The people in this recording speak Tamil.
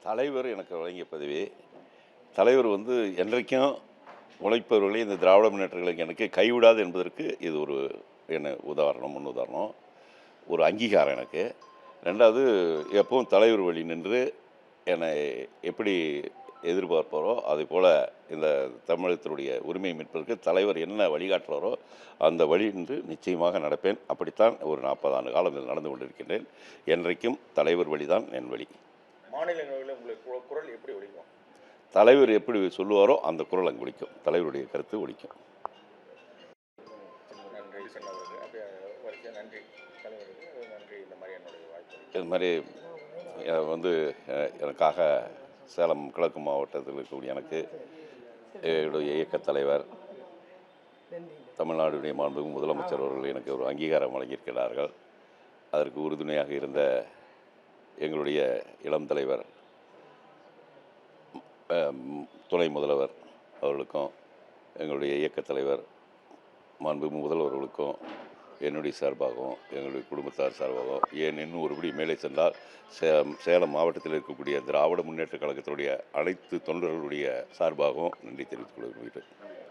தலைவர் எனக்கு வழங்கிய பதவி. தலைவர் வந்து என்றைக்கும் உழைப்பவர்களை இந்த திராவிட முன்னேற்ற கழகம் எனக்கு கைவிடாது என்பதற்கு இது ஒரு உதாரணம், முன்னுதாரணம். ஒரு அங்கீகாரம் எனக்கு. 2வது எப்பவும் தலைவர் வழி நின்று என்னை எப்படி எதிர்பார்ப்பாரோ, அதேபோல் இந்த தமிழகத்தினுடைய உரிமையை மீட்பதற்கு தலைவர் என்ன வழிகாட்டுறாரோ, அந்த வழி நின்று நிச்சயமாக நடப்பேன். அப்படித்தான் ஒரு 40 ஆண்டு காலம் நடந்து கொண்டிருக்கின்றேன். என்றைக்கும் தலைவர் வழிதான் என் வழி. மாநிலங்களில் உங்களுக்கு குரல் எப்படி ஒலிக்கும்? தலைவர் எப்படி சொல்லுவாரோ அந்த குரல் அங்கே ஒலிக்கும். தலைவருடைய கருத்து ஒலிக்கும். நன்றி சொன்னவருக்கு அப்படியே நன்றி தலைவருக்கு நன்றி. இந்த மாதிரி என்னுடைய வாய்ப்பு இது மாதிரி வந்து எனக்காக சேலம் கிழக்கு மாவட்டத்தில் இருக்கக்கூடிய எனக்கு என்னுடைய இயக்கத் தலைவர், தமிழ்நாடுடைய மாண்புமிகு முதலமைச்சர் அவர்கள் எனக்கு ஒரு அங்கீகாரம் வழங்கியிருக்கிறார்கள். அதற்கு உறுதுணையாக இருந்த எங்களுடைய இளம் தலைவர், துணை முதல்வர் அவர்களுக்கும், எங்களுடைய இயக்கத் தலைவர் மாண்புமிகு முதல்வர்களுக்கும், என்னுடைய சார்பாகவும், எங்களுடைய குடும்பத்தார் சார்பாகவும், ஏன் இன்னும் ஒருபடி மேலே சென்றால் சேலம் மாவட்டத்தில் இருக்கக்கூடிய திராவிட முன்னேற்ற கழகத்தினுடைய அனைத்து தொண்டர்களுடைய சார்பாகவும் நன்றி தெரிவித்துக் கொள்கிறேன்.